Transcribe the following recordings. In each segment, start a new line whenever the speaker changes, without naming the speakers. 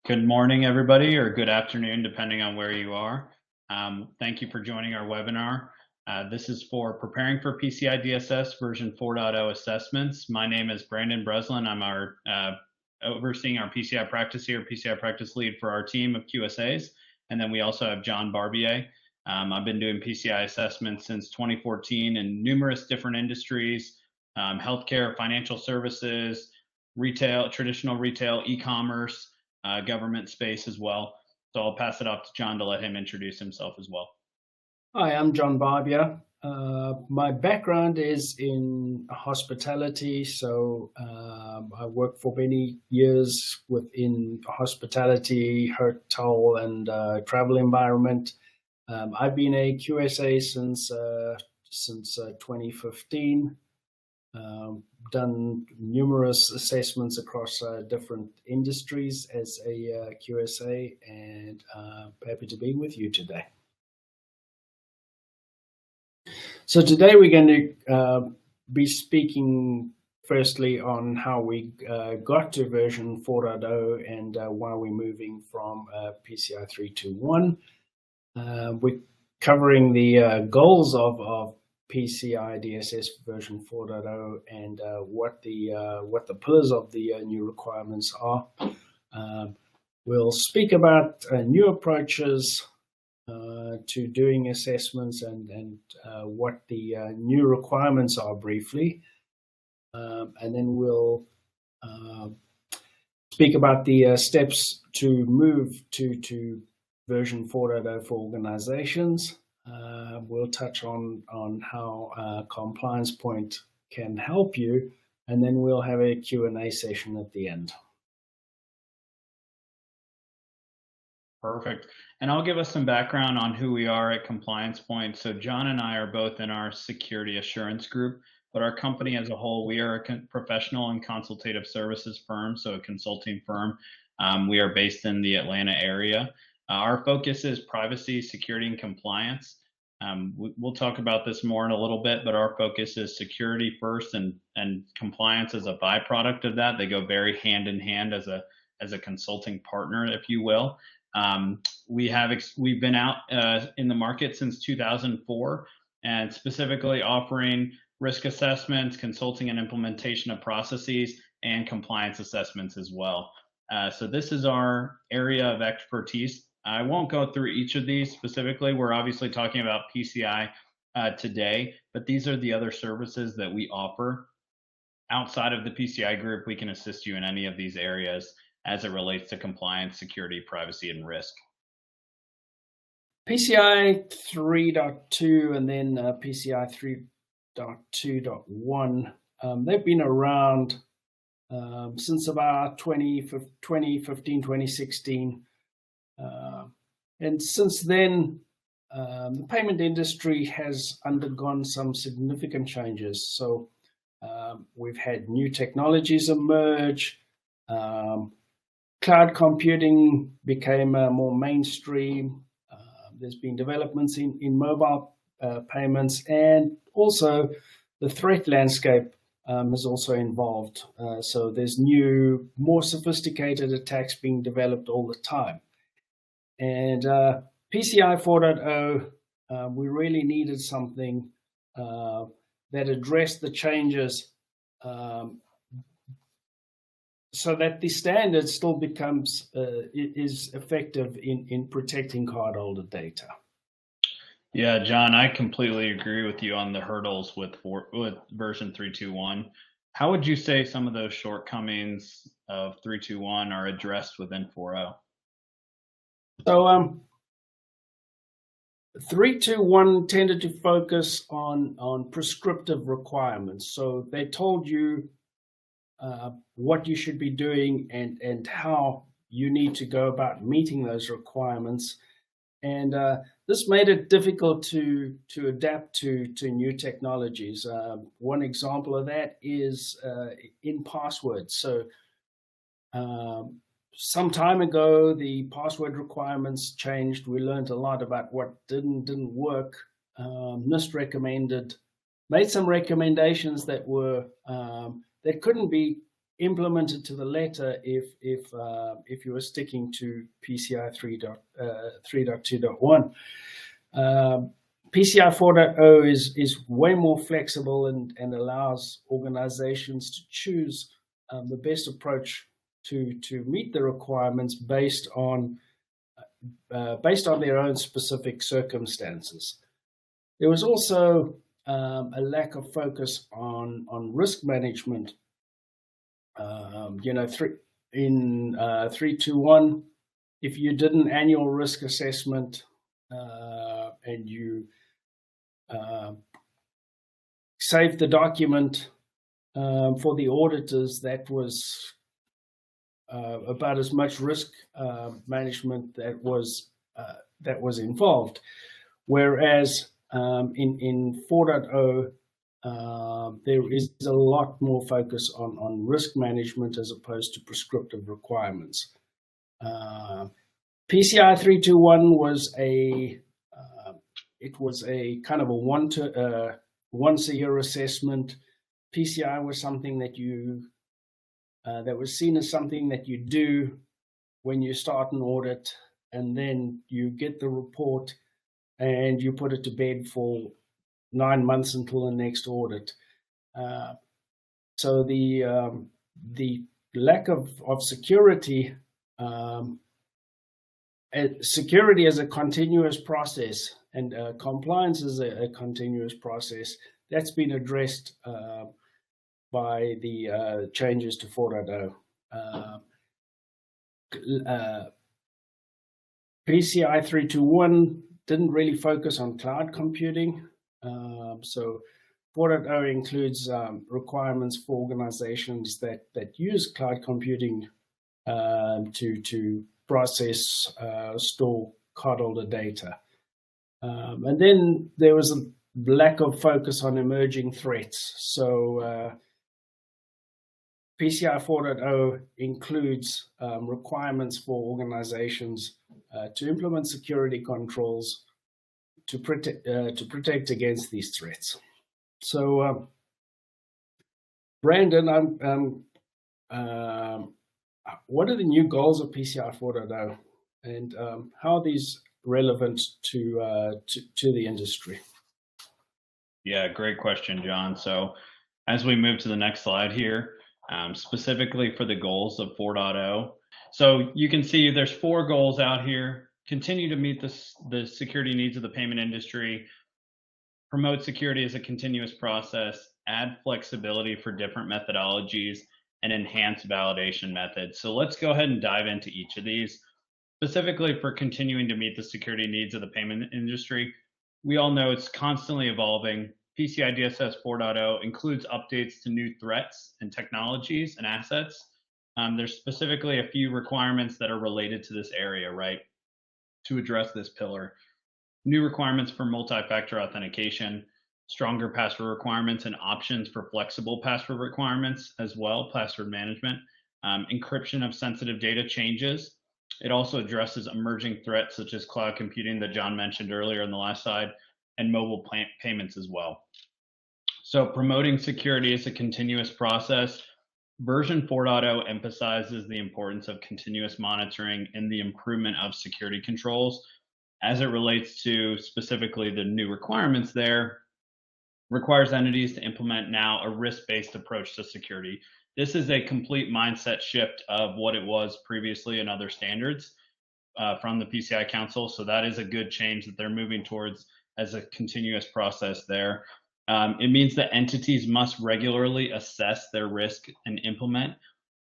Good morning, everybody, or good afternoon, depending on where you are. Thank you for joining our webinar. This is for preparing for PCI DSS version 4.0 assessments. My name is Brandon Breslin. I'm our overseeing our PCI practice here, PCI practice lead for our team of QSAs. And then we also have John Barbier. I've been doing PCI assessments since 2014 in numerous different industries, healthcare, financial services, retail, traditional retail, e-commerce, government space as well. So I'll pass it off to John to let him introduce himself as well.
Hi, I'm John Barbier. My background is in hospitality, so I worked for many years within hospitality, hotel, and travel environment. I've been a QSA since 2015. Done numerous assessments across different industries as a QSA, and happy to be with you today. So today we're going to be speaking firstly on how we got to version 4.0 and why we're moving from PCI 3.2.1. We're covering the goals of PCI DSS version 4.0 and what the pillars of the new requirements are. We'll speak about new approaches to doing assessments and what the new requirements are briefly. And then we'll speak about the steps to move to version 4.0 for organizations. We'll touch on how Compliance Point can help you, and then we'll have a Q&A session at the end.
Perfect. And I'll give us some background on who we are at Compliance Point. So John and I are both in our security assurance group, but our company as a whole, we are a professional and consultative services firm, so a consulting firm. We are based in the Atlanta area. Our focus is privacy, security, and compliance. We'll talk about this more in a little bit, but our focus is security first and compliance as a byproduct of that. They go very hand in hand as a consulting partner, if you will. We've been out in the market since 2004, and specifically offering risk assessments, consulting and implementation of processes, and compliance assessments as well. So this is our area of expertise. I won't go through each of these specifically. We're obviously talking about PCI today, but these are the other services that we offer. Outside of the PCI group, we can assist you in any of these areas as it relates to compliance, security, privacy, and risk.
PCI 3.2 and then PCI 3.2.1, they've been around since about 2015, 2016. And since then, the payment industry has undergone some significant changes. So we've had new technologies emerge. Cloud computing became more mainstream. There's been developments in mobile payments, and also the threat landscape has also evolved. So there's new, more sophisticated attacks being developed all the time. And PCI 4.0, we really needed something that addressed the changes so that the standard still becomes is effective in protecting cardholder data.
Yeah, John, I completely agree with you on the hurdles with version 3.2.1. How would you say some of those shortcomings of 3.2.1 are addressed within 4.0?
So 3.2.1 tended to focus on prescriptive requirements. So they told you what you should be doing and how you need to go about meeting those requirements. And this made it difficult to adapt to new technologies. One example of that is in passwords. So some time ago, the password requirements changed. We learned a lot about what didn't work, misrecommended, made some recommendations that were that couldn't be implemented to the letter if you were sticking to PCI 3.2.1. PCI 4.0 is way more flexible and allows organizations to choose the best approach to meet the requirements based on their own specific circumstances. There was also a lack of focus on risk management. In 3.2.1, if you did an annual risk assessment and you saved the document for the auditors, that was about as much risk management that was involved. Whereas in 4.0, there is a lot more focus on risk management as opposed to prescriptive requirements. PCI 3.2.1 was a kind of a once a year assessment. PCI was something that that was seen as something that you do when you start an audit, and then you get the report and you put it to bed for 9 months until the next audit. So the lack of security, security is a continuous process, and compliance is a continuous process. That's been addressed by the changes to 4.0. PCI 3.2.1 didn't really focus on cloud computing. So 4.0 includes requirements for organizations that use cloud computing to process, store cardholder data. And then there was a lack of focus on emerging threats. So PCI 4.0 includes requirements for organizations to implement security controls to protect against these threats. So, Brandon, what are the new goals of PCI 4.0, and how are these relevant to the industry?
Yeah, great question, John. So, as we move to the next slide here, specifically for the goals of 4.0. So you can see there's 4 goals out here: continue to meet the security needs of the payment industry, promote security as a continuous process, add flexibility for different methodologies, and enhance validation methods. So let's go ahead and dive into each of these. Specifically for continuing to meet the security needs of the payment industry, we all know it's constantly evolving. PCI DSS 4.0 includes updates to new threats and technologies and assets. There's specifically a few requirements that are related to this area, right, to address this pillar. New requirements for multi-factor authentication, stronger password requirements and options for flexible password requirements as well, password management, encryption of sensitive data changes. It also addresses emerging threats such as cloud computing that John mentioned earlier in the last slide, and mobile payments as well. So promoting security is a continuous process. Version 4.0 emphasizes the importance of continuous monitoring and the improvement of security controls. As it relates to specifically the new requirements there, requires entities to implement now a risk-based approach to security. This is a complete mindset shift of what it was previously in other standards from the PCI Council. So that is a good change that they're moving towards as a continuous process there. It means that entities must regularly assess their risk and implement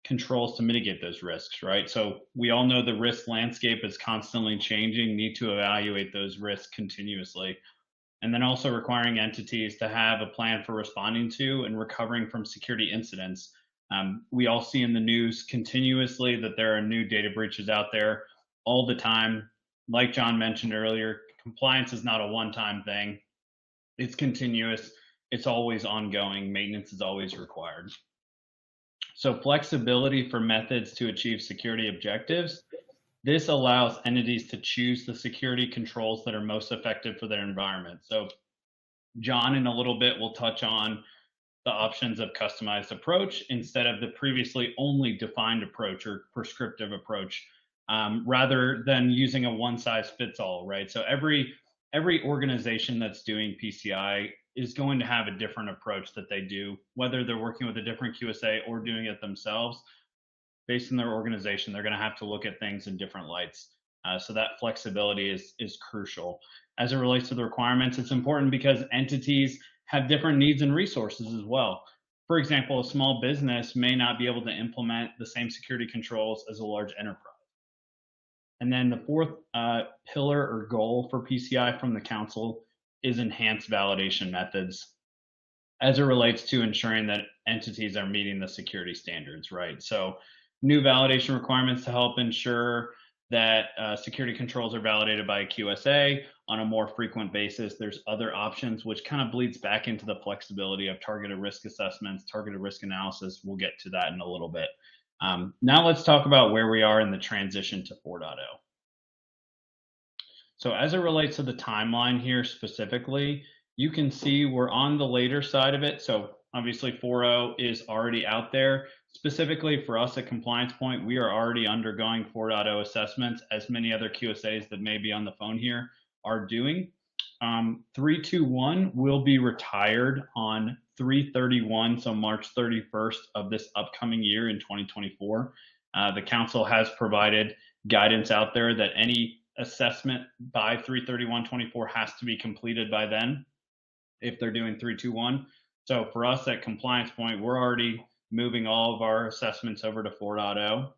controls to mitigate those risks, right? So we all know the risk landscape is constantly changing, need to evaluate those risks continuously. And then also requiring entities to have a plan for responding to and recovering from security incidents. We all see in the news continuously that there are new data breaches out there all the time. Like John mentioned earlier, compliance is not a one-time thing. It's continuous. It's always ongoing. Maintenance is always required. So flexibility for methods to achieve security objectives. This allows entities to choose the security controls that are most effective for their environment. So John, in a little bit, will touch on the options of customized approach instead of the previously only defined approach or prescriptive approach, rather than using a one size fits all, right? So every organization that's doing PCI is going to have a different approach that they do, whether they're working with a different QSA or doing it themselves. Based on their organization, they're going to have to look at things in different lights. So that flexibility is crucial. As it relates to the requirements, it's important because entities have different needs and resources as well. For example, a small business may not be able to implement the same security controls as a large enterprise. And then the fourth pillar or goal for PCI from the council is enhanced validation methods as it relates to ensuring that entities are meeting the security standards, right? So, new validation requirements to help ensure that security controls are validated by a QSA on a more frequent basis. There's other options, which kind of bleeds back into the flexibility of targeted risk assessments, targeted risk analysis. We'll get to that in a little bit. Now, let's talk about where we are in the transition to 4.0. So as it relates to the timeline here specifically, you can see we're on the later side of it. So obviously 4.0 is already out there. Specifically for us at Compliance Point, we are already undergoing 4.0 assessments, as many other QSAs that may be on the phone here are doing. 3.2.1 will be retired on 3/31, so March 31st of this upcoming year in 2024. The council has provided guidance out there that any assessment by 3/31/24 has to be completed by then if they're doing 3.2.1. So for us at Compliance Point, we're already moving all of our assessments over to 4.0.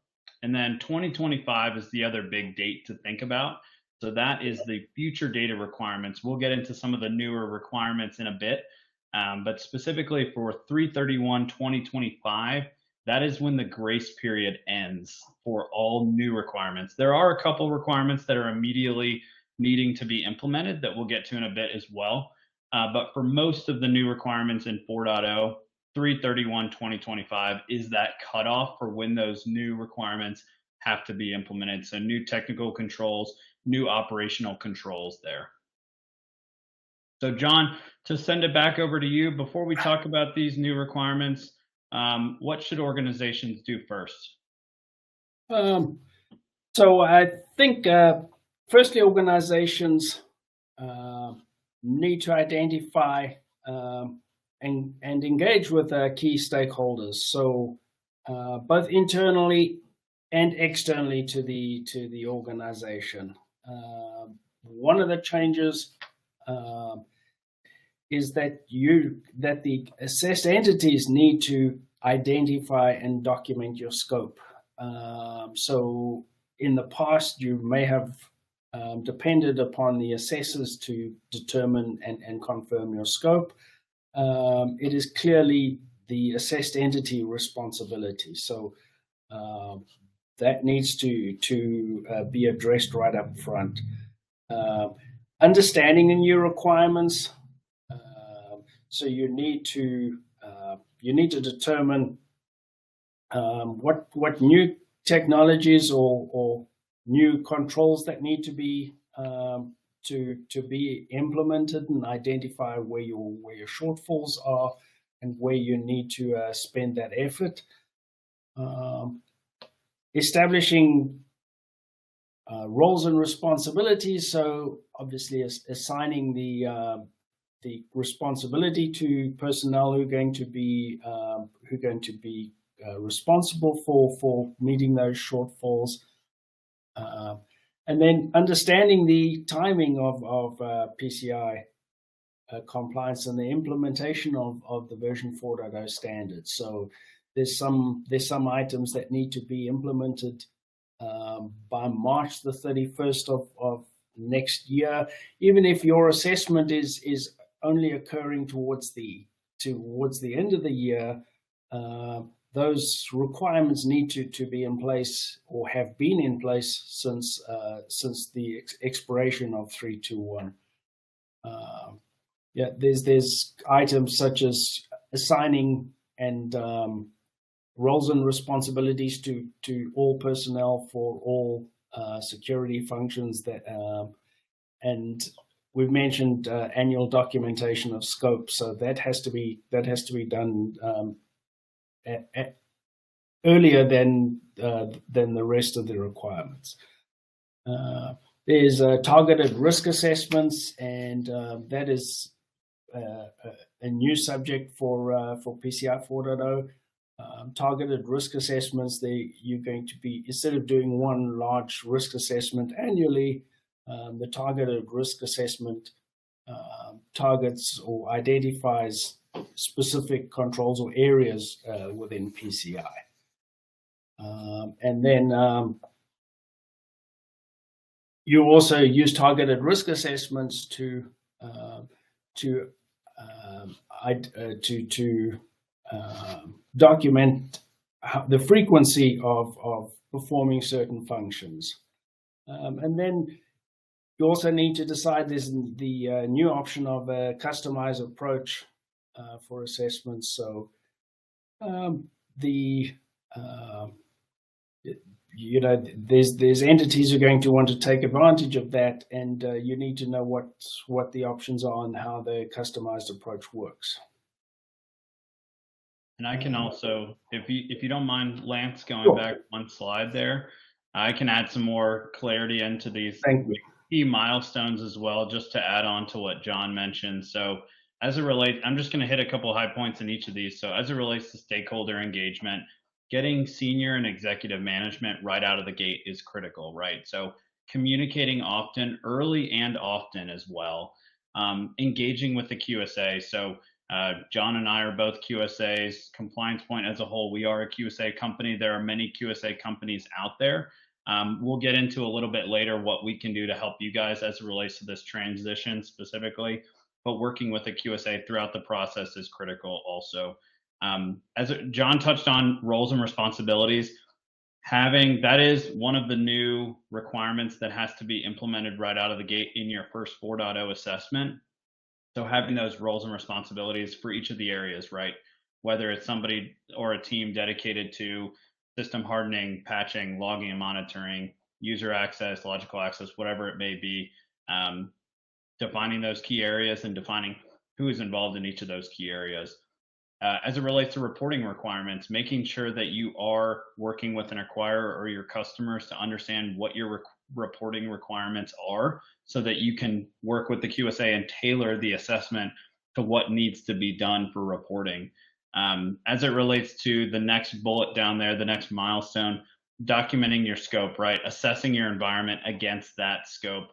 And then 2025 is the other big date to think about. So that is the future data requirements. We'll get into some of the newer requirements in a bit. But specifically for 3/31/2025, that is when the grace period ends for all new requirements. There are a couple requirements that are immediately needing to be implemented that we'll get to in a bit as well. But for most of the new requirements in 4.0, 3/31/2025 is that cutoff for when those new requirements have to be implemented. So new technical controls, new operational controls there. So John, to send it back over to you, before we talk about these new requirements, what should organizations do first?
So I think, firstly, organizations need to identify and engage with key stakeholders. So both internally and externally to the organization. One of the changes is that the assessed entities need to identify and document your scope. So in the past, you may have depended upon the assessors to determine and confirm your scope. It is clearly the assessed entity responsibility. So that needs to be addressed right up front. Understanding the new requirements. So you need to determine what new technologies or new controls that need to be implemented, and identify where your shortfalls are and where you need to spend that effort. Establishing roles and responsibilities. So obviously assigning the responsibility to personnel who are going to be responsible for meeting those shortfalls, and then understanding the timing of PCI compliance and the implementation of the version 4.0 standards. So there's some items that need to be implemented by March the 31st of next year. Even if your assessment is only occurring towards the end of the year, those requirements need to be in place, or have been in place since the expiration of 3.2.1. There's items such as assigning and roles and responsibilities to all personnel for all security functions, that and we've mentioned annual documentation of scope, so that has to be done earlier than the rest of the requirements. There's targeted risk assessments, and that is a new subject for PCI 4.0. Targeted risk assessments, you're going to be, instead of doing one large risk assessment annually, the targeted risk assessment targets or identifies specific controls or areas within PCI. And then you also use targeted risk assessments to document the frequency of performing certain functions. And then you also need to decide, there's the new option of a customized approach for assessments. So there's entities who are going to want to take advantage of that, and you need to know what the options are and how the customized approach works.
And I can also, if you don't mind, Lance, going back one slide there, I can add some more clarity into these key milestones as well, just to add on to what John mentioned. So as it relates, I'm just going to hit a couple of high points in each of these. So as it relates to stakeholder engagement, getting senior and executive management right out of the gate is critical, right? So communicating often, early and often as well, engaging with the QSA. So John and I are both QSAs. Compliance Point as a whole, we are a QSA company. There are many QSA companies out there. We'll get into a little bit later what we can do to help you guys as it relates to this transition specifically, but working with a QSA throughout the process is critical also. As John touched on, roles and responsibilities, that is one of the new requirements that has to be implemented right out of the gate in your first 4.0 assessment. So having those roles and responsibilities for each of the areas, right? Whether it's somebody or a team dedicated to system hardening, patching, logging and monitoring, user access, logical access, whatever it may be, defining those key areas and defining who is involved in each of those key areas. As it relates to reporting requirements, making sure that you are working with an acquirer or your customers to understand what your reporting requirements are, so that you can work with the QSA and tailor the assessment to what needs to be done for reporting. As it relates to the next bullet down there, the next milestone, documenting your scope, right? Assessing your environment against that scope,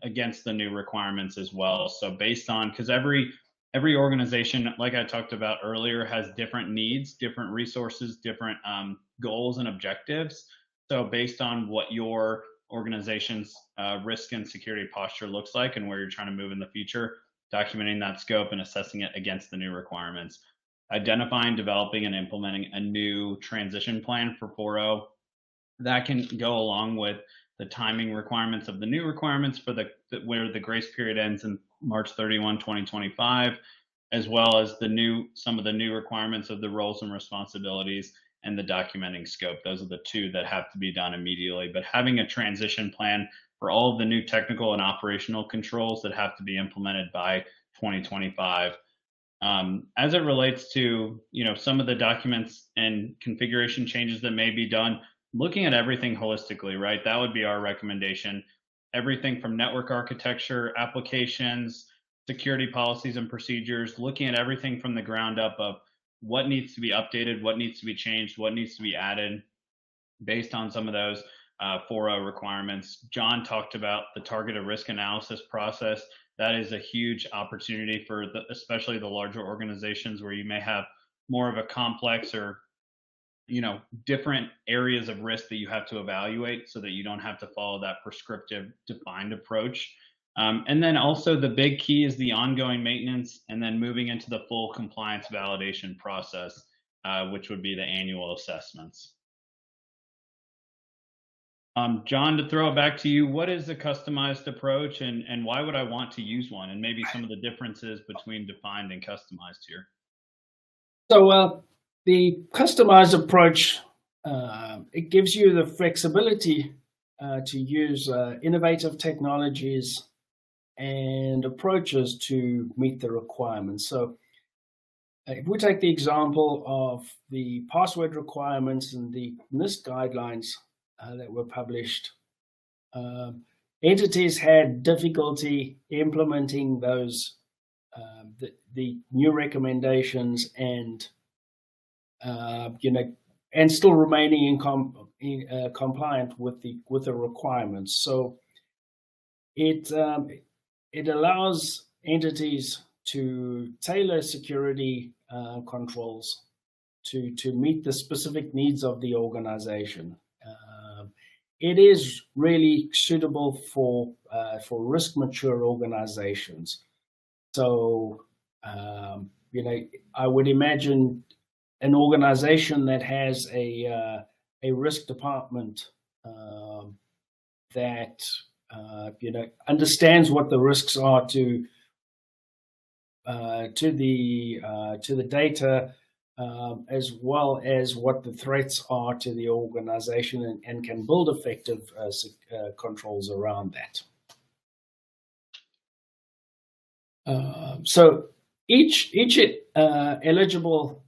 against the new requirements as well. So based on, because every organization, like I talked about earlier, has different needs, different resources, different goals and objectives. So based on what your organization's risk and security posture looks like and where you're trying to move in the future, documenting that scope and assessing it against the new requirements. Identifying, developing, and implementing a new transition plan for 4.0. That can go along with the timing requirements of the new requirements for where the grace period ends in March 31, 2025, as well as some of the new requirements of the roles and responsibilities and the documenting scope. Those are the two that have to be done immediately. But having a transition plan for all of the new technical and operational controls that have to be implemented by 2025. As it relates to some of the documents and configuration changes that may be done, looking at everything holistically, right? That would be our recommendation. Everything from network architecture, applications, security policies and procedures, looking at everything from the ground up of what needs to be updated, what needs to be changed, what needs to be added based on some of those 4.0 requirements. John talked about the targeted risk analysis process. That is a huge opportunity for especially the larger organizations where you may have more of a complex or different areas of risk that you have to evaluate, so that you don't have to follow that prescriptive defined approach. And then also the big key is the ongoing maintenance, and then moving into the full compliance validation process, which would be the annual assessments. John, to throw it back to you, what is a customized approach, and why would I want to use one, and maybe some of the differences between defined and customized here?
So the customized approach, it gives you the flexibility to use innovative technologies and approaches to meet the requirements. So if we take the example of the password requirements and the NIST guidelines that were published, entities had difficulty implementing those, the new recommendations, and and still remaining compliant with the requirements. So it allows entities to tailor security controls to meet the specific needs of the organization. It is really suitable for risk mature organizations. So I would imagine an organization that has a risk department that understands what the risks are to the data, as well as what the threats are to the organization, and can build effective controls around that. So each eligible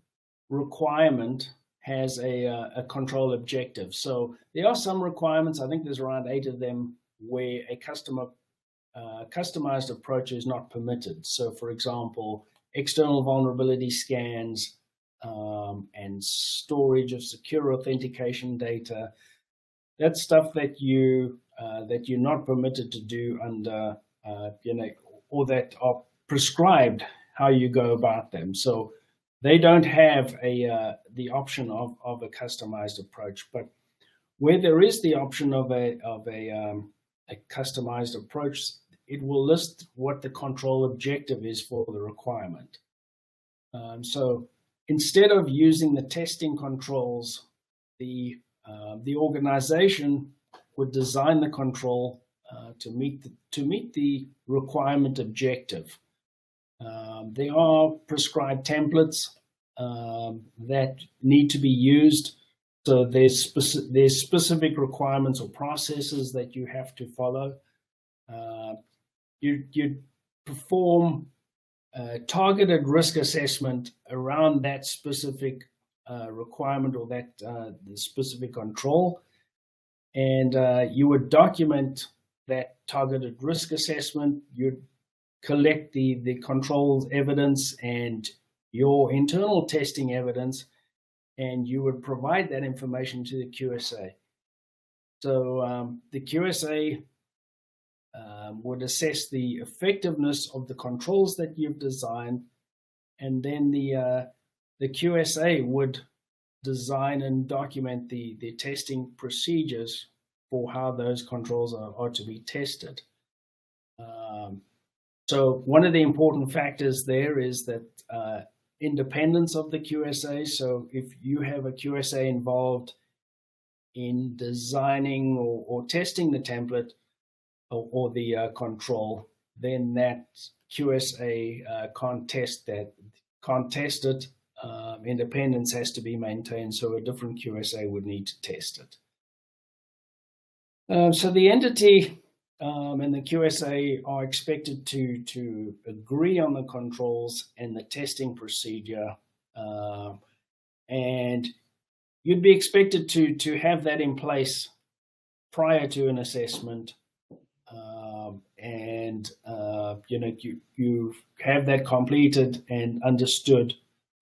requirement has a control objective. So there are some requirements, I think there's around 8 of them, where a customized approach is not permitted. So for example, external vulnerability scans and storage of secure authentication data. That's stuff that you're not permitted to do under or that are prescribed how you go about them. So they don't have the option of a customized approach. But where there is the option of a customized approach, it will list what the control objective is for the requirement. So instead of using the testing controls, the organization would design the control to meet the requirement objective. There are prescribed templates that need to be used. So there's specific requirements or processes that you have to follow. You perform targeted risk assessment around that specific requirement or that the specific control, and you would document that targeted risk assessment. You'd collect the controls evidence and your internal testing evidence, and you would provide that information to the QSA. So the QSA would assess the effectiveness of the controls that you've designed, and then the QSA would design and document the testing procedures for how those controls are to be tested. So one of the important factors there is that independence of the QSA. So if you have a QSA involved in designing or testing the template or the control, then that QSA can't test it. Independence has to be maintained, so a different QSA would need to test it. So the entity and the QSA are expected to agree on the controls and the testing procedure, and you'd be expected to have that in place prior to an assessment, and you have that completed and understood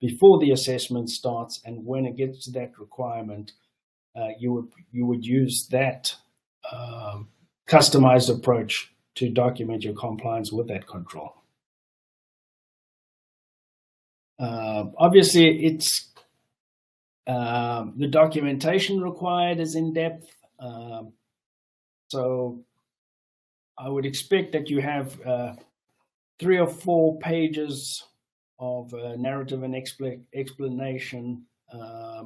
before the assessment starts. And when it gets to that requirement, you would use that customized approach to document your compliance with that control. Obviously, it's the documentation required is in depth. So I would expect that you have 3 or 4 pages of narrative and explanation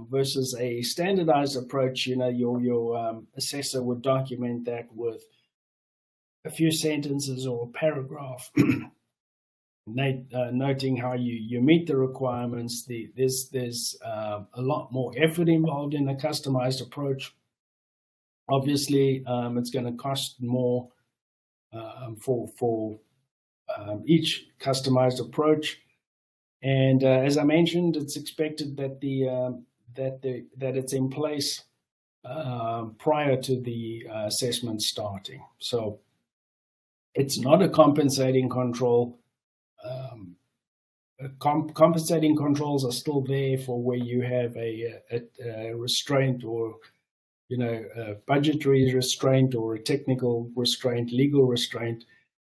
versus a standardized approach. Your assessor would document that with a few sentences or a paragraph noting how you meet the requirements. There's a lot more effort involved in a customized approach. Obviously, it's going to cost more for each customized approach. And as I mentioned, it's expected that it's in place prior to the assessment starting. So it's not a compensating control. Compensating controls are still there for where you have a restraint, or a budgetary restraint, or a technical restraint, legal restraint,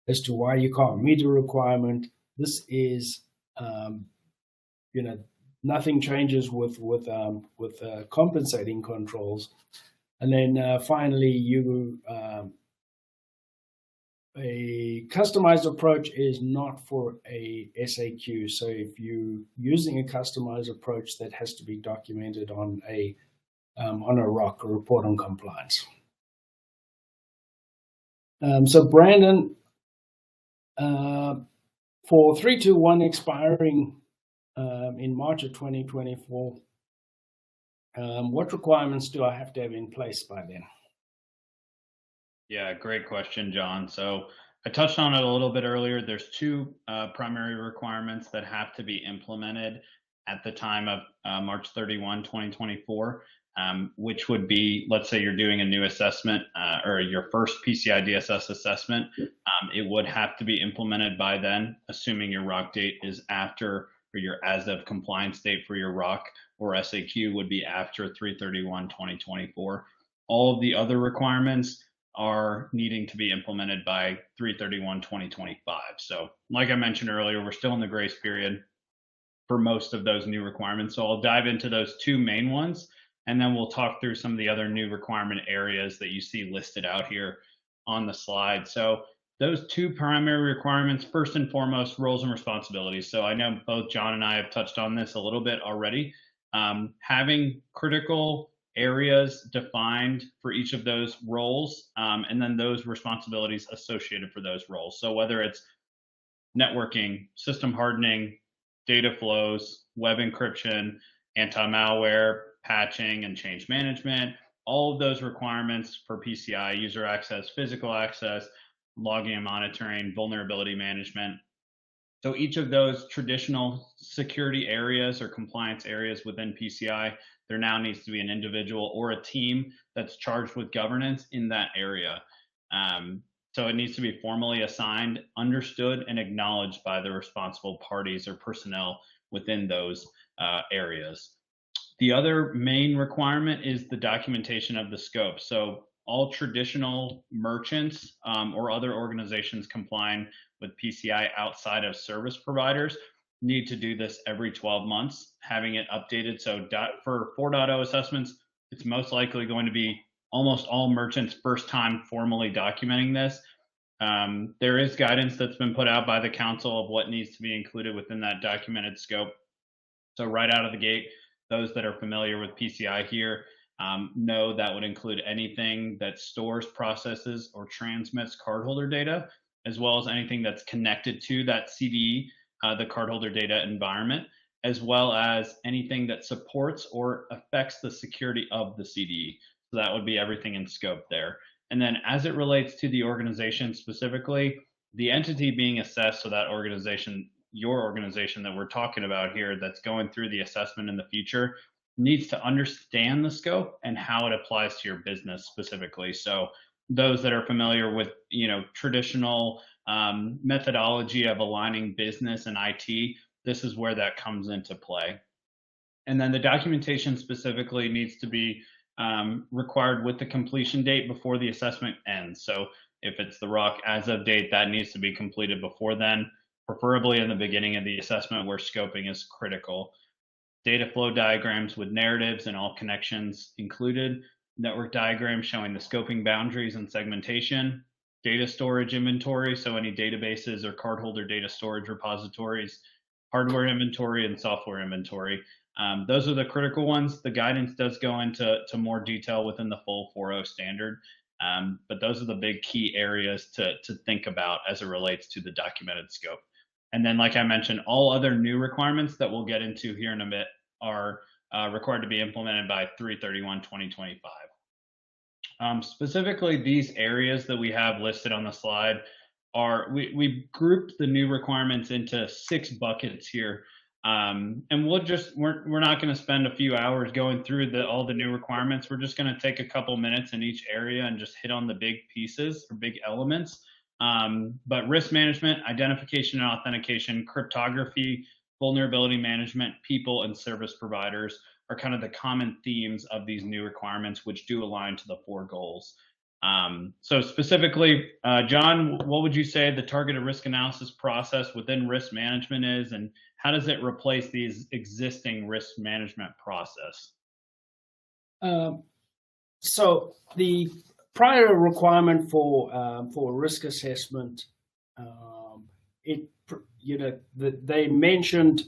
as to why you can't meet a requirement. This is, nothing changes with compensating controls. And then finally, a customized approach is not for a SAQ. So if you're using a customized approach, that has to be documented on a ROC, a report on compliance. So Brandon, for 321 expiring in March of 2024, what requirements do I have to have in place by then?
Yeah, great question, John. So I touched on it a little bit earlier. There's two primary requirements that have to be implemented at the time of March 31, 2024, which would be, let's say you're doing a new assessment or your first PCI DSS assessment. It would have to be implemented by then, assuming your ROC date is after, or your as of compliance date for your ROC or SAQ would be after 3/31, 2024. All of the other requirements are needing to be implemented by 3/31, 2025. So like I mentioned earlier, we're still in the grace period for most of those new requirements. So I'll dive into those two main ones, and then we'll talk through some of the other new requirement areas that you see listed out here on the slide. So those two primary requirements, first and foremost, roles and responsibilities. So I know both John and I have touched on this a little bit already. Having critical areas defined for each of those roles, and then those responsibilities associated for those roles. So whether it's networking, system hardening, data flows, web encryption, anti-malware, patching, and change management, all of those requirements for PCI, user access, physical access, logging and monitoring, vulnerability management. So each of those traditional security areas or compliance areas within PCI, there now needs to be an individual or a team that's charged with governance in that area. So it needs to be formally assigned, understood, and acknowledged by the responsible parties or personnel within those areas. The other main requirement is the documentation of the scope. So all traditional merchants or other organizations complying with PCI outside of service providers need to do this every 12 months, having it updated. So for 4.0 assessments, it's most likely going to be almost all merchants' first time formally documenting this. There is guidance that's been put out by the council of what needs to be included within that documented scope. So right out of the gate, those that are familiar with PCI here know that would include anything that stores, processes, or transmits cardholder data, as well as anything that's connected to that CDE, the cardholder data environment, as well as anything that supports or affects the security of the CDE. So that would be everything in scope there. And then as it relates to the organization specifically, the entity being assessed, so that organization, your organization that we're talking about here, that's going through the assessment in the future, needs to understand the scope and how it applies to your business specifically. So those that are familiar with traditional methodology of aligning business and IT, this is where that comes into play. And then the documentation specifically needs to be required with the completion date before the assessment ends. So if it's the ROC as of date, that needs to be completed before then, preferably in the beginning of the assessment where scoping is critical. Data flow diagrams with narratives and all connections included, network diagrams showing the scoping boundaries and segmentation, data storage inventory, so any databases or cardholder data storage repositories, hardware inventory, and software inventory. Those are the critical ones. The guidance does go into more detail within the full 4.0 standard, but those are the big key areas to think about as it relates to the documented scope. And then, like I mentioned, all other new requirements that we'll get into here in a bit are required to be implemented by 3/31/2025. Specifically, these areas that we have listed on the slide we grouped the new requirements into 6 buckets here. And we're not going to spend a few hours going through all the new requirements. We're just going to take a couple minutes in each area and just hit on the big pieces or big elements. But risk management, identification and authentication, cryptography, vulnerability management, people, and service providers are kind of the common themes of these new requirements, which do align to the 4 goals. So specifically, John, what would you say the targeted risk analysis process within risk management is, and how does it replace these existing risk management process?
Um, so the prior requirement for risk assessment, it they mentioned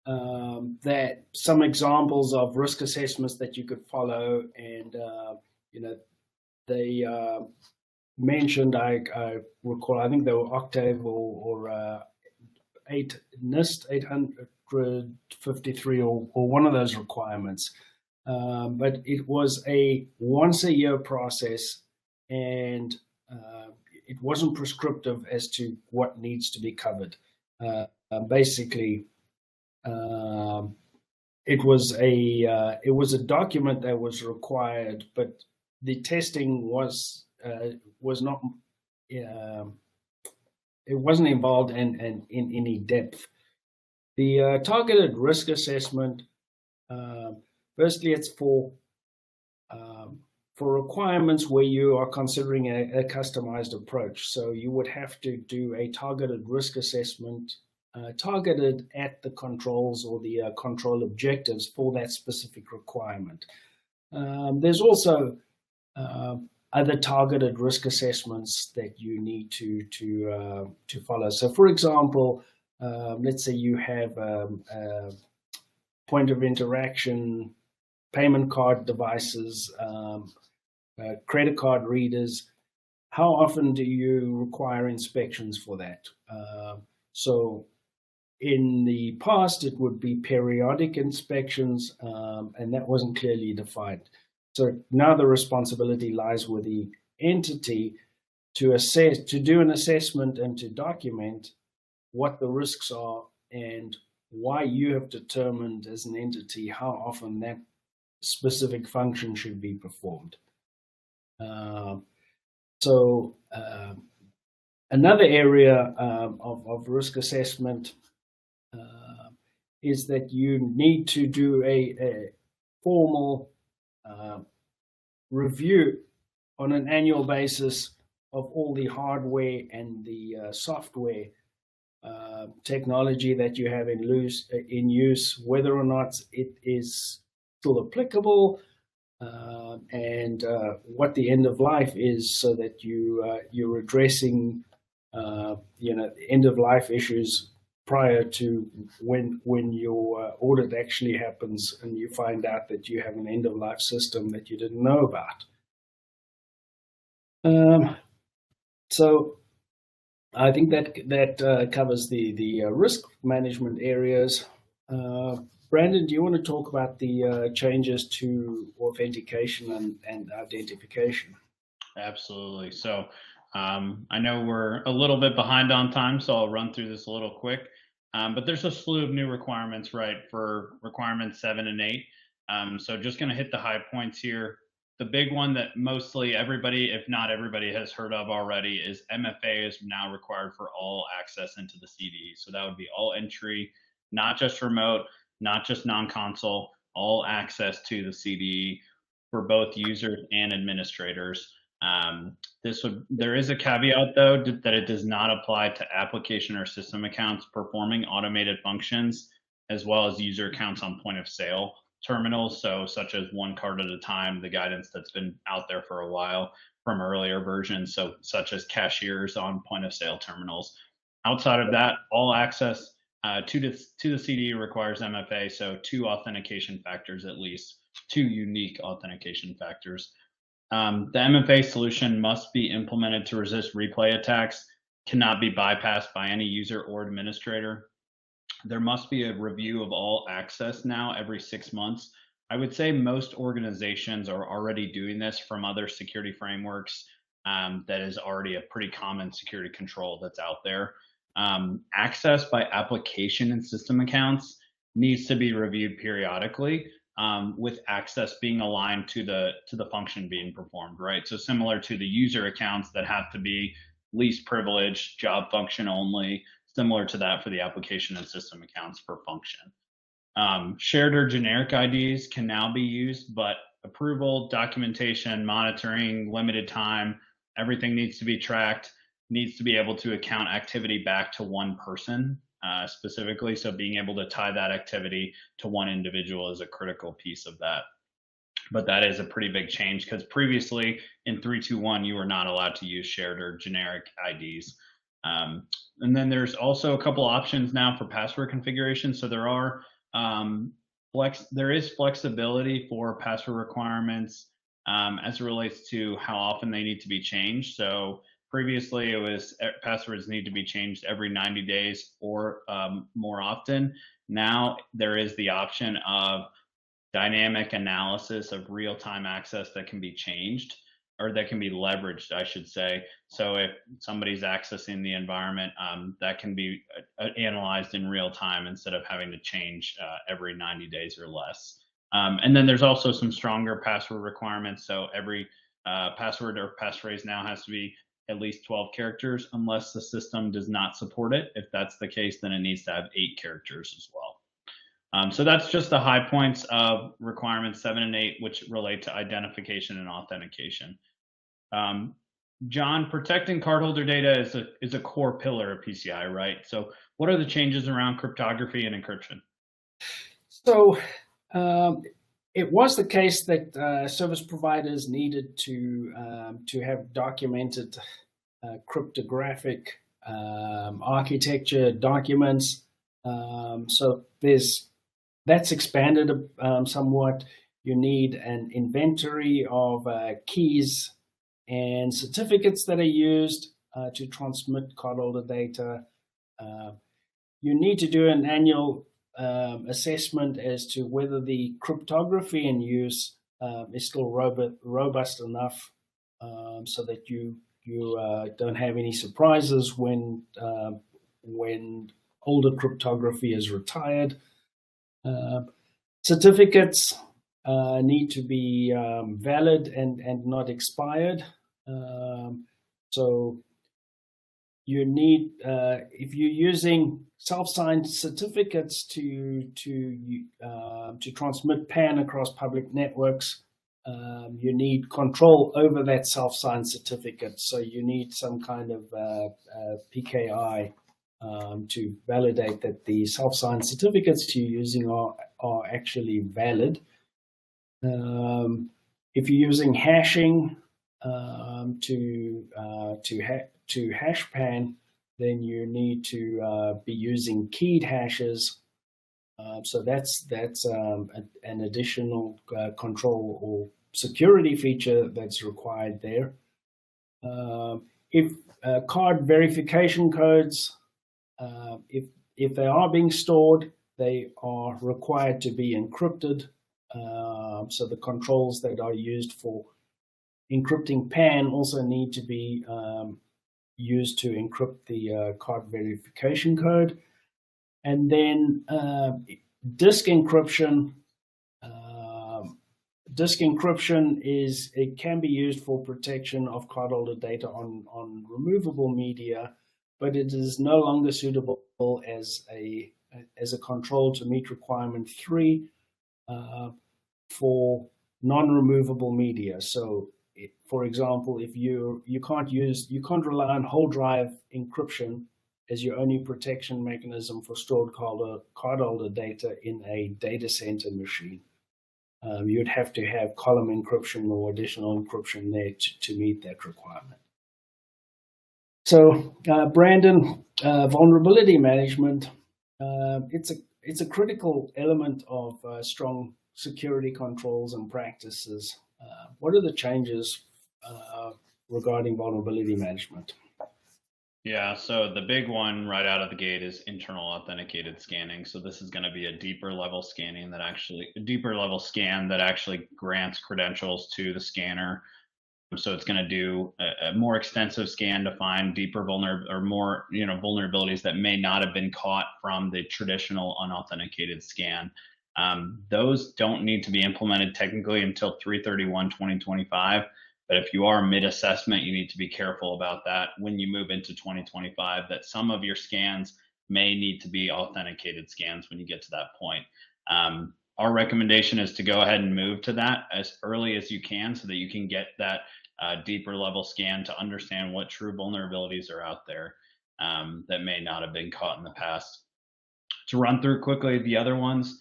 that some examples of risk assessments that you could follow, and you know they mentioned, I recall, I think they were Octave or 853 or one of those requirements. But it was a once a year process, and it wasn't prescriptive as to what needs to be covered. Basically, it was a document that was required, but the testing was not. It wasn't involved in any depth. The targeted risk assessment. Firstly, it's for requirements where you are considering a customized approach. So you would have to do a targeted risk assessment targeted at the controls or the control objectives for that specific requirement. There's also other targeted risk assessments that you need to follow. So, for example, let's say you have a point of interaction, payment card devices, credit card readers. How often do you require inspections for that? So in the past, it would be periodic inspections, and that wasn't clearly defined. So now the responsibility lies with the entity to assess, to do an assessment and to document what the risks are and why you have determined as an entity how often that specific function should be performed. Another area of risk assessment is that you need to do a formal review on an annual basis of all the hardware and the software technology that you have in use, whether or not it is still applicable, and what the end of life is, so that you're addressing end of life issues prior to when your audit actually happens and you find out that you have an end of life system that you didn't know about. So I think that covers the risk management areas. Brandon, do you want to talk about the changes to authentication and identification?
Absolutely. So I know we're a little bit behind on time, so I'll run through this a little quick. But there's a slew of new requirements, right, for requirements 7 and 8. So just going to hit the high points here. The big one that mostly everybody, if not everybody, has heard of already is MFA is now required for all access into the CDE. So that would be all entry, not just remote, not just non-console, all access to the CDE for both users and administrators. There is a caveat though that it does not apply to application or system accounts performing automated functions, as well as user accounts on point of sale terminals. So such as one card at a time, the guidance that's been out there for a while from earlier versions. So such as cashiers on point of sale terminals. Outside of that, all access to the CDE requires MFA. So 2 authentication factors, at least 2 unique authentication factors. The MFA solution must be implemented to resist replay attacks, cannot be bypassed by any user or administrator. There must be a review of all access now every 6 months. I would say most organizations are already doing this from other security frameworks. that is already a pretty common security control that's out there. Access by application and system accounts needs to be reviewed periodically, with access being aligned to the function being performed, right? So similar to the user accounts that have to be least privileged, job function only, similar to that for the application and system accounts per function. Shared or generic IDs can now be used, but approval, documentation, monitoring, limited time, everything needs to be tracked, needs to be able to account activity back to one person specifically. So being able to tie that activity to one individual is a critical piece of that. But that is a pretty big change because previously in 321, you were not allowed to use shared or generic IDs. And then there's also a couple options now for password configuration. So there is flexibility for password requirements as it relates to how often they need to be changed. So previously it was passwords need to be changed every 90 days or more often. Now there is the option of dynamic analysis of real-time access that can be changed or that can be leveraged, I should say. So if somebody's accessing the environment, that can be analyzed in real time instead of having to change every 90 days or less. And then there's also some stronger password requirements. So every password or passphrase now has to be at least 12 characters unless the system does not support it. If that's the case, then it needs to have 8 characters as well. So that's just the high points of requirements 7 and 8, which relate to identification and authentication. Um, John, protecting cardholder data is a core pillar of PCI, right? So what are the changes around cryptography and encryption?
So it was the case that service providers needed to have documented cryptographic architecture documents. So that's expanded somewhat. You need an inventory of keys and certificates that are used to transmit cardholder data. You need to do an annual assessment as to whether the cryptography in use is still robust enough so that you don't have any surprises when older cryptography is retired. Certificates need to be valid and not expired. So you need, if you're using self-signed certificates to transmit PAN across public networks, you need control over that self-signed certificate. So you need some kind of PKI to validate that the self-signed certificates you're using are actually valid. If you're using hashing to hash PAN, then you need to be using keyed hashes. So that's an additional control or security feature that's required there. If card verification codes, if they are being stored, they are required to be encrypted. So the controls that are used for encrypting PAN also need to be used to encrypt the card verification code. And then disk encryption. Disk encryption it can be used for protection of cardholder data on removable media, but it is no longer suitable as a control to meet requirement 3 for non-removable media. So, for example, if you can't rely on whole drive encryption as your only protection mechanism for stored cardholder data in a data center machine. You'd have to have column encryption or additional encryption there to meet that requirement. So, Brandon, vulnerability management, it's a critical element of strong security controls and practices. What are the changes regarding vulnerability management?
Yeah, so the big one right out of the gate is internal authenticated scanning. So this is going to be a deeper level scan that actually grants credentials to the scanner So it's going to do a more extensive scan to find deeper or more, vulnerabilities that may not have been caught from the traditional unauthenticated scan. Those don't need to be implemented technically until 3/31/2025. But if you are mid-assessment, you need to be careful about that when you move into 2025, that some of your scans may need to be authenticated scans when you get to that point. Our recommendation is to go ahead and move to that as early as you can so that you can get that deeper level scan to understand what true vulnerabilities are out there that may not have been caught in the past. To run through quickly the other ones,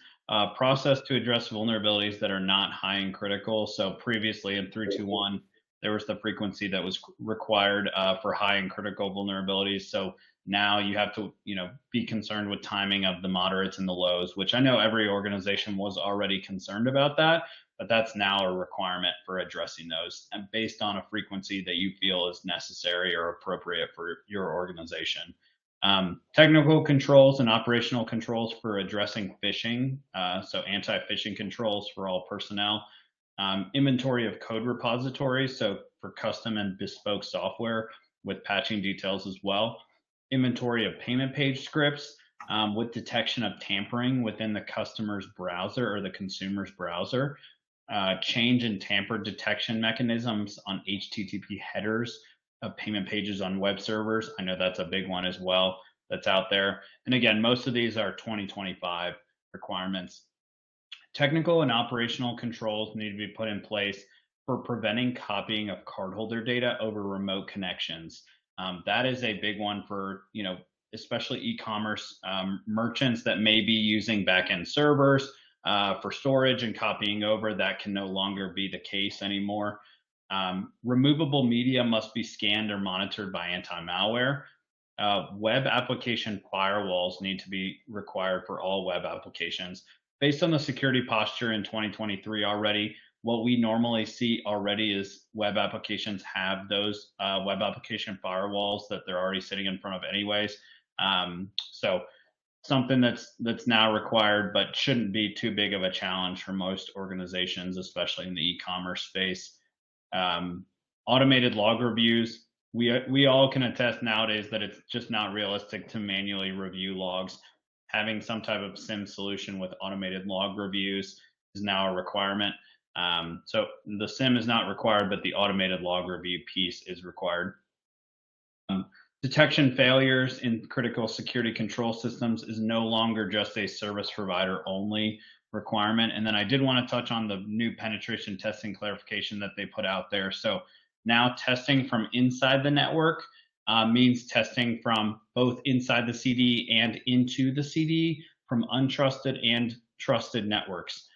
process to address vulnerabilities that are not high and critical. So previously in 321, there was the frequency that was required for high and critical vulnerabilities. So now you have to, be concerned with timing of the moderates and the lows, which I know every organization was already concerned about that, but that's now a requirement for addressing those and based on a frequency that you feel is necessary or appropriate for your organization. Technical controls and operational controls for addressing phishing, so anti-phishing controls for all personnel. Inventory of code repositories, so for custom and bespoke software with patching details as well. Inventory of payment page scripts with detection of tampering within the customer's browser or the consumer's browser. Change and tamper detection mechanisms on HTTP headers of payment pages on web servers. I know that's a big one as well that's out there. And again, most of these are 2025 requirements. Technical and operational controls need to be put in place for preventing copying of cardholder data over remote connections. That is a big one for, especially e-commerce merchants that may be using backend servers for storage and copying over. That can no longer be the case anymore. Removable media must be scanned or monitored by anti-malware. Web application firewalls need to be required for all web applications. Based on the security posture in 2023 already, what we normally see already is web applications have those web application firewalls that they're already sitting in front of anyways. So something that's now required, but shouldn't be too big of a challenge for most organizations, especially in the e-commerce space. Automated log reviews. We all can attest nowadays that it's just not realistic to manually review logs. Having some type of SIM solution with automated log reviews is now a requirement. So the SIM is not required, but the automated log review piece is required. Detection failures in critical security control systems is no longer just a service provider only requirement. And then I did want to touch on the new penetration testing clarification that they put out there. So now testing from inside the network means testing from both inside the CD and into the CD from untrusted and trusted networks,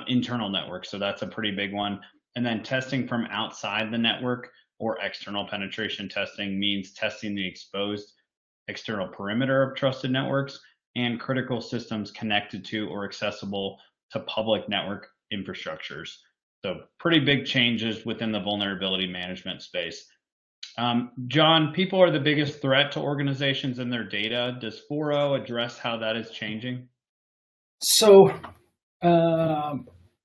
internal networks. So that's a pretty big one. And then testing from outside the network or external penetration testing means testing the exposed external perimeter of trusted networks and critical systems connected to or accessible to public network infrastructures. So pretty big changes within the vulnerability management space. John, people are the biggest threat to organizations and their data. Does 4.0 address how that is changing?
So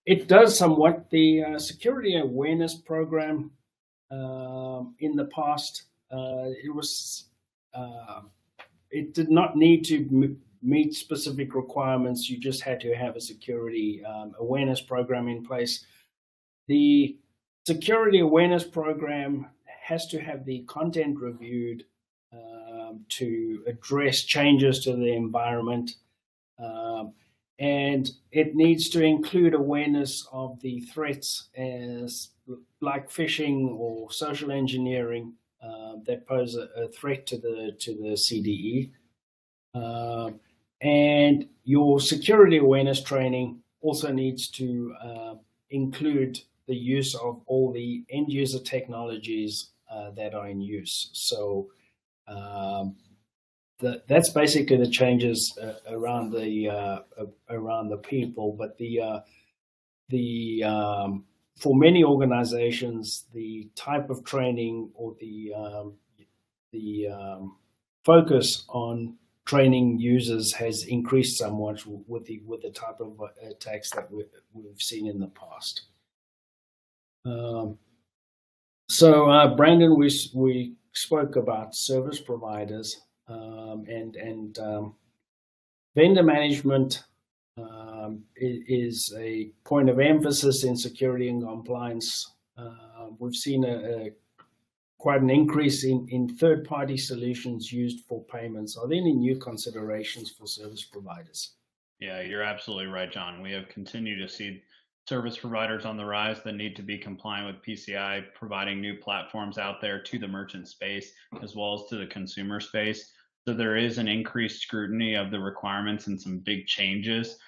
it does somewhat. The security awareness program in the past, it did not need to meet specific requirements. You just had to have a security awareness program in place. The security awareness program has to have the content reviewed to address changes to the environment. And it needs to include awareness of the threats as like phishing or social engineering that pose a threat to the CDE. And your security awareness training also needs to include the use of all the end user technologies that are in use. So that's basically the changes around the people. But for many organizations, the type of training or the focus on training users has increased somewhat with the type of attacks that we've seen in the past. So, Brandon, we spoke about service providers, and vendor management is a point of emphasis in security and compliance. We've seen quite an increase in third-party solutions used for payments. Are there any new considerations for service providers?
Yeah, you're absolutely right, John. We have continued to see service providers on the rise that need to be compliant with PCI, providing new platforms out there to the merchant space as well as to the consumer space. So there is an increased scrutiny of the requirements and some big changes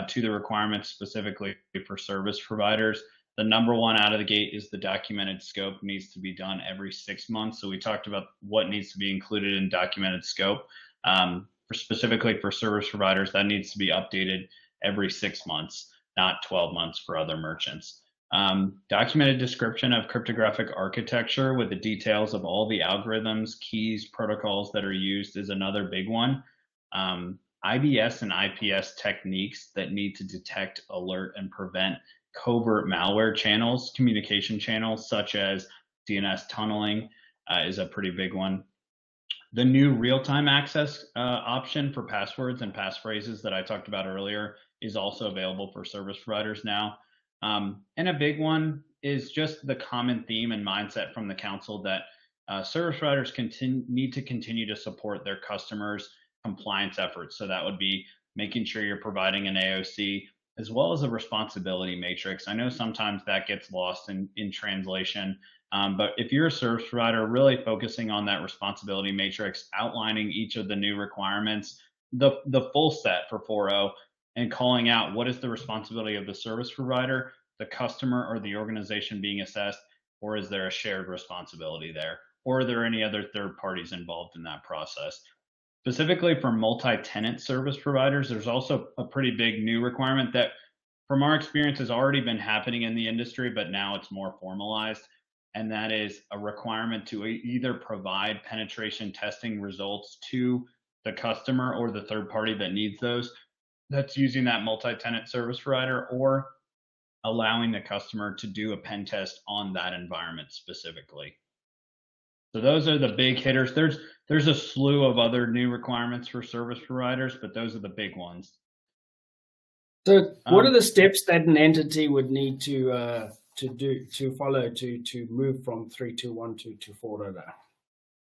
to the requirements specifically for service providers. The number one out of the gate is the documented scope needs to be done every 6 months. So we talked about what needs to be included in documented scope. For specifically for service providers, that needs to be updated every 6 months, not 12 months for other merchants. Documented description of cryptographic architecture with the details of all the algorithms, keys, protocols that are used is another big one. IBS and IPS techniques that need to detect, alert, and prevent covert malware channels, communication channels such as DNS tunneling is a pretty big one. The new real-time access option for passwords and passphrases that I talked about earlier is also available for service providers now. And a big one is just the common theme and mindset from the council that service providers need to continue to support their customers' compliance efforts. So that would be making sure you're providing an AOC as well as a responsibility matrix. I know sometimes that gets lost in translation, but if you're a service provider, really focusing on that responsibility matrix, outlining each of the new requirements, the full set for 4.0, and calling out what is the responsibility of the service provider, the customer, or the organization being assessed, or is there a shared responsibility there? Or are there any other third parties involved in that process? Specifically for multi-tenant service providers, there's also a pretty big new requirement that, from our experience, has already been happening in the industry, but now it's more formalized. And that is a requirement to either provide penetration testing results to the customer or the third party that needs those, that's using that multi-tenant service provider, or allowing the customer to do a pen test on that environment specifically. So those are the big hitters. There's a slew of other new requirements for service providers, but those are the big ones.
So, what are
Um,
the steps that an entity would need to follow to move from 3.2.1 to 4.0?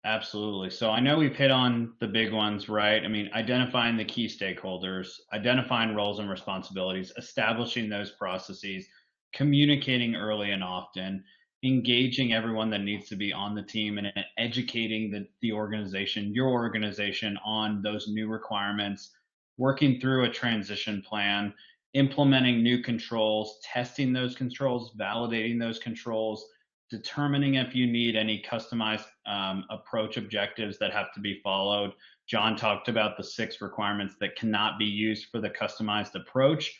Absolutely. So I know we've hit on the big ones, right? I mean, identifying the key stakeholders, identifying roles and responsibilities, establishing those processes, communicating early and often, engaging everyone that needs to be on the team, and educating the organization, your organization, on those new requirements, working through a transition plan, implementing new controls, testing those controls, validating those controls, determining if you need any customized approach objectives that have to be followed. John talked about the 6 requirements that cannot be used for the customized approach.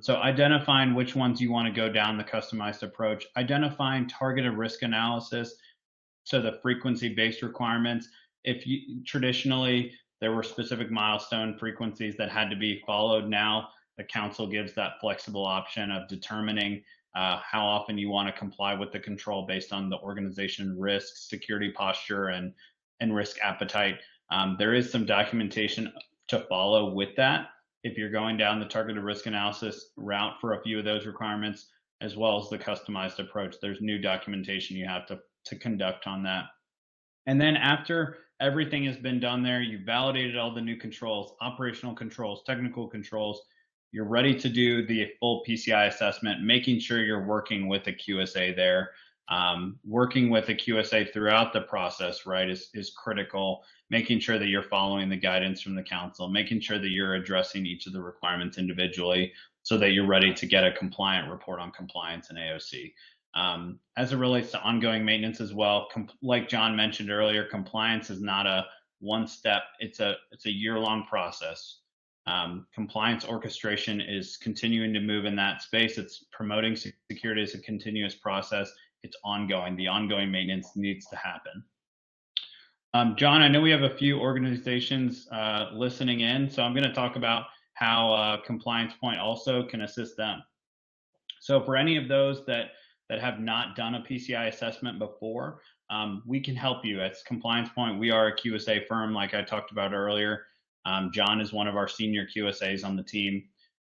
So identifying which ones you want to go down the customized approach, identifying targeted risk analysis, so the frequency based requirements. If you traditionally there were specific milestone frequencies that had to be followed, now the council gives that flexible option of determining how often you want to comply with the control based on the organization risk, security posture, and risk appetite. There is some documentation to follow with that if you're going down the targeted risk analysis route for a few of those requirements, as well as the customized approach. There's new documentation you have to conduct on that. And then after everything has been done there, you've validated all the new controls, operational controls, technical controls, you're ready to do the full PCI assessment, making sure you're working with a QSA there. Working with a QSA throughout the process, right, is critical. Making sure that you're following the guidance from the council, making sure that you're addressing each of the requirements individually so that you're ready to get a compliant report on compliance and AOC. As it relates to ongoing maintenance as well, like John mentioned earlier, compliance is not a one step, it's a year-long process. Compliance orchestration is continuing to move in that space. It's promoting security as a continuous process. It's ongoing. The ongoing maintenance needs to happen. John, I know we have a few organizations listening in, so I'm going to talk about how Compliance Point also can assist them. So for any of those that that have not done a PCI assessment before, we can help you. At Compliance Point, we are a QSA firm, like I talked about earlier. John is one of our senior QSAs on the team.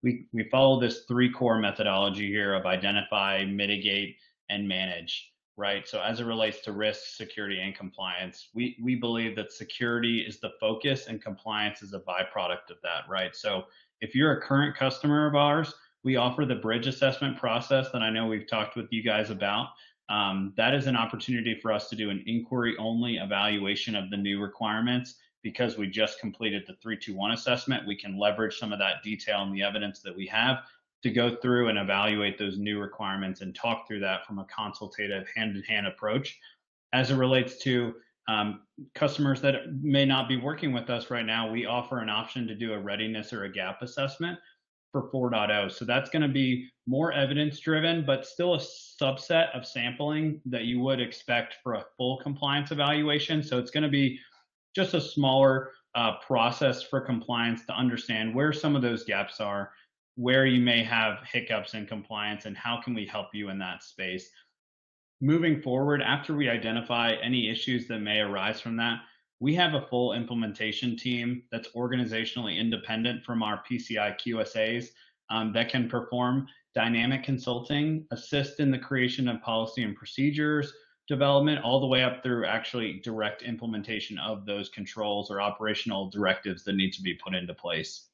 We follow this three core methodology here of identify, mitigate, and manage, right? So as it relates to risk, security, and compliance, we believe that security is the focus and compliance is a byproduct of that, right? So if you're a current customer of ours, we offer the bridge assessment process that I know we've talked with you guys about. That is an opportunity for us to do an inquiry only evaluation of the new requirements. Because we just completed the 321 assessment, we can leverage some of that detail and the evidence that we have to go through and evaluate those new requirements and talk through that from a consultative hand-in-hand approach. As it relates to customers that may not be working with us right now, we offer an option to do a readiness or a gap assessment for 4.0. So that's going to be more evidence driven, but still a subset of sampling that you would expect for a full compliance evaluation. So it's going to be just a smaller process for compliance to understand where some of those gaps are, where you may have hiccups in compliance, and how can we help you in that space. Moving forward, after we identify any issues that may arise from that, we have a full implementation team that's organizationally independent from our PCI QSAs that can perform dynamic consulting, assist in the creation of policy and procedures, development, all the way up through actually direct implementation of those controls or operational directives that need to be put into place.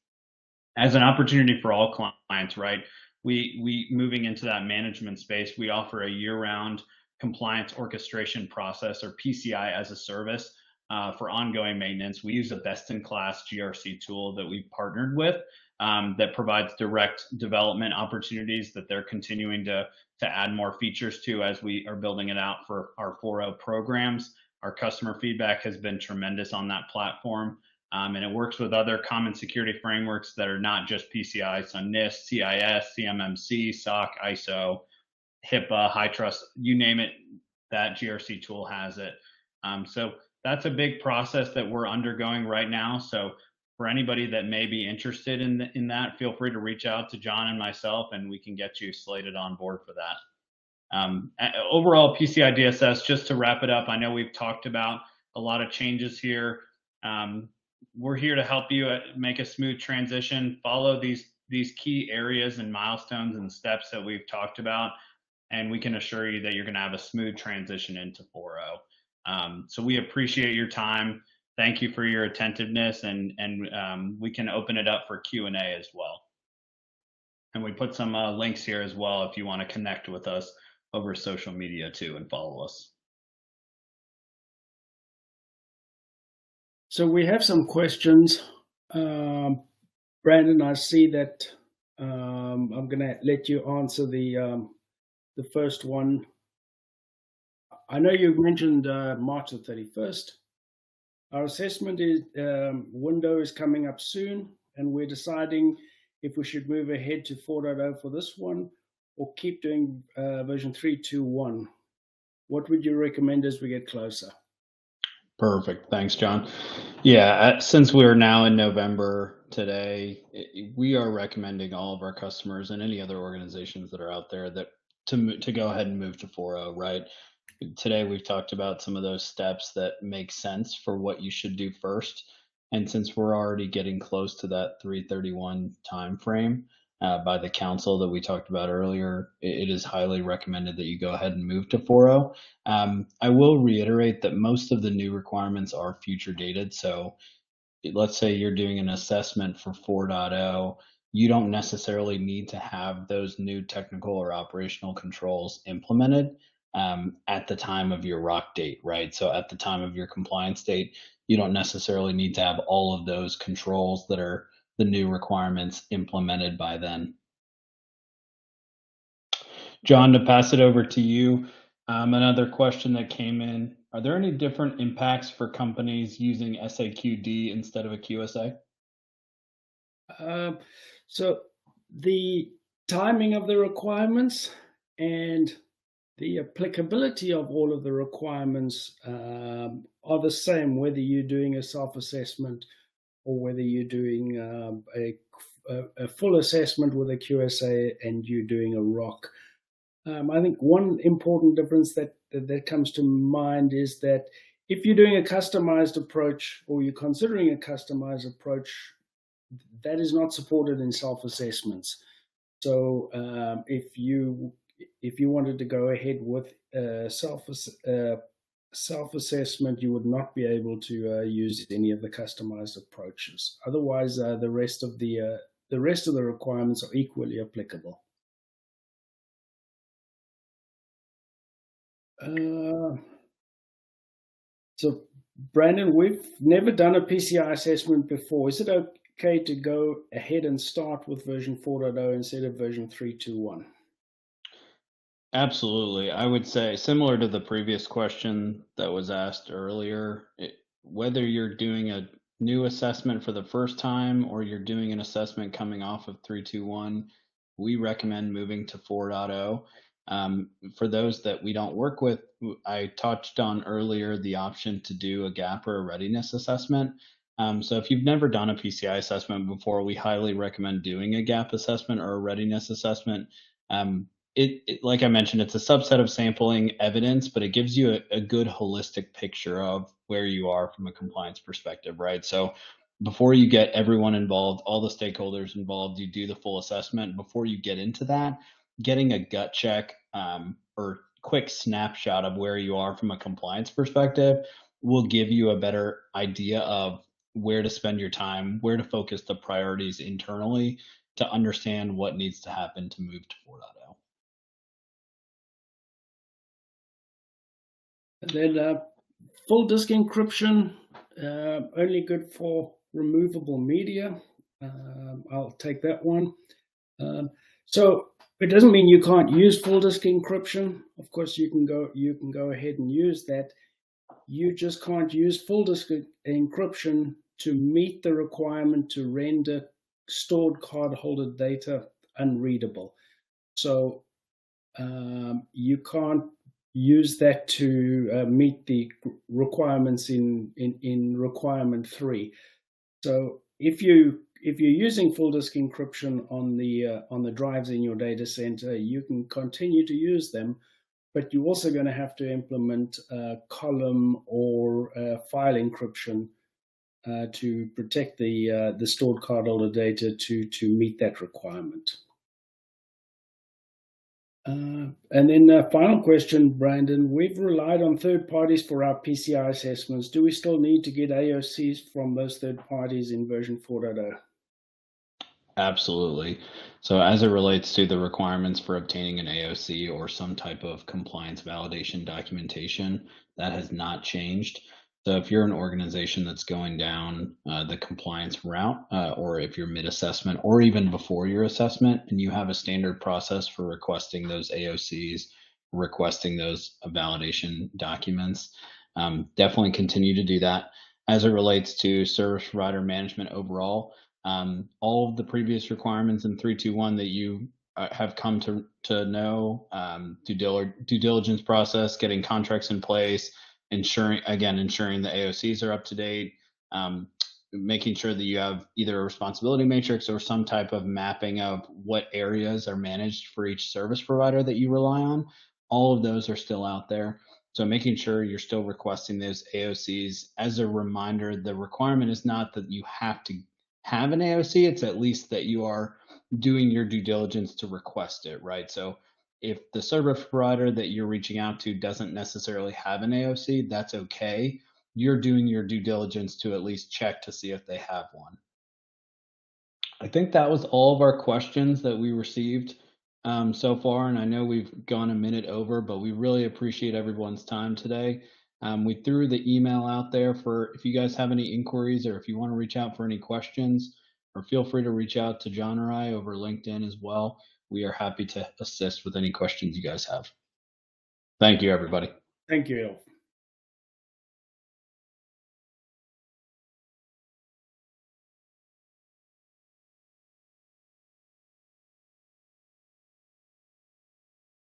As an opportunity for all clients, right? We moving into that management space, we offer a year-round compliance orchestration process, or PCI as a service, for ongoing maintenance. We use a best-in-class GRC tool that we've partnered with that provides direct development opportunities that they're continuing to add more features to as we are building it out for our 4.0 programs. Our customer feedback has been tremendous on that platform, and it works with other common security frameworks that are not just PCI, so NIST, CIS, CMMC, SOC, ISO, HIPAA, HITRUST, you name it, that GRC tool has it. So that's a big process that we're undergoing right now. So for anybody that may be interested in that, feel free to reach out to John and myself, and we can get you slated on board for that. Overall, PCI DSS, just to wrap it up, I know we've talked about a lot of changes here. We're here to help you make a smooth transition, follow these key areas and milestones and steps that we've talked about, and we can assure you that you're going to have a smooth transition into 4.0. So we appreciate your time. Thank you for your attentiveness, and we can open it up for Q&A as well. And we put some links here as well if you want to connect with us over social media too and follow us.
So we have some questions. Brandon, I see that I'm going to let you answer the first one. I know you mentioned March the 31st. Our assessment is window is coming up soon, and we're deciding if we should move ahead to 4.0 for this one or keep doing version 3.2.1. What would you recommend as we get closer?
Perfect. Thanks, John. Yeah, since we're now in November today, we are recommending all of our customers and any other organizations that are out there that to go ahead and move to 4.0, right? Today we've talked about some of those steps that make sense for what you should do first. And since we're already getting close to that 3/31 timeframe by the council that we talked about earlier, it is highly recommended that you go ahead and move to 4.0. I will reiterate that most of the new requirements are future dated. So let's say you're doing an assessment for 4.0, you don't necessarily need to have those new technical or operational controls implemented at the time of your ROC date, right? So at the time of your compliance date, you don't necessarily need to have all of those controls that are the new requirements implemented by then. John, to pass it over to you, another question that came in, are there any different impacts for companies using SAQD instead of a QSA?
So the timing of the requirements and the applicability of all of the requirements are the same, whether you're doing a self-assessment or whether you're doing a full assessment with a QSA and you're doing a ROC. I think one important difference that comes to mind is that if you're doing a customized approach or you're considering a customized approach, that is not supported in self-assessments. So if you wanted to go ahead with self-assessment, you would not be able to use any of the customized approaches. Otherwise, the rest of the requirements are equally applicable. So, Brandon, we've never done a PCI assessment before. Is it okay to go ahead and start with version 4.0 instead of version 3.2.1?
Absolutely. I would say, similar to the previous question that was asked earlier, whether you're doing a new assessment for the first time or you're doing an assessment coming off of 3.2.1, we recommend moving to 4.0. For those that we don't work with, I touched on earlier the option to do a gap or a readiness assessment. So if you've never done a PCI assessment before, we highly recommend doing a gap assessment or a readiness assessment. Like I mentioned, it's a subset of sampling evidence, but it gives you a good holistic picture of where you are from a compliance perspective, right? So before you get everyone involved, all the stakeholders involved, you do the full assessment. Before you get into that, getting a gut check or quick snapshot of where you are from a compliance perspective will give you a better idea of where to spend your time, where to focus the priorities internally to understand what needs to happen to move to 4.0.
And then full disk encryption, only good for removable media. I'll take that one. So it doesn't mean you can't use full disk encryption. Of course, you can go ahead and use that. You just can't use full disk encryption to meet the requirement to render stored cardholder data unreadable. So you can't use that to meet the requirements in requirement 3. So if you're using full disk encryption on the drives in your data center, you can continue to use them, but you're also going to have to implement column or file encryption to protect the stored cardholder data to meet that requirement. And then final question, Brandon. We've relied on third parties for our PCI assessments. Do we still need to get AOCs from those third parties in version 4.0?
Absolutely. So as it relates to the requirements for obtaining an AOC or some type of compliance validation documentation, that has not changed. So if you're an organization that's going down the compliance route, or if you're mid-assessment or even before your assessment, and you have a standard process for requesting those AOCs, requesting those validation documents, definitely continue to do that. As it relates to service provider management overall, all of the previous requirements in 3.2.1 that you have come to know, due diligence process, getting contracts in place, ensuring the AOCs are up to date, making sure that you have either a responsibility matrix or some type of mapping of what areas are managed for each service provider that you rely on. All of those are still out there. So making sure you're still requesting those AOCs. As a reminder, the requirement is not that you have to have an AOC, it's at least that you are doing your due diligence to request it, right? So if the service provider that you're reaching out to doesn't necessarily have an AOC, that's okay. You're doing your due diligence to at least check to see if they have one. I think that was all of our questions that we received so far, and I know we've gone a minute over, but we really appreciate everyone's time today. We threw the email out there for if you guys have any inquiries or if you want to reach out for any questions, or feel free to reach out to John or I over LinkedIn as well. We are happy to assist with any questions you guys have. Thank you, everybody.
Thank you.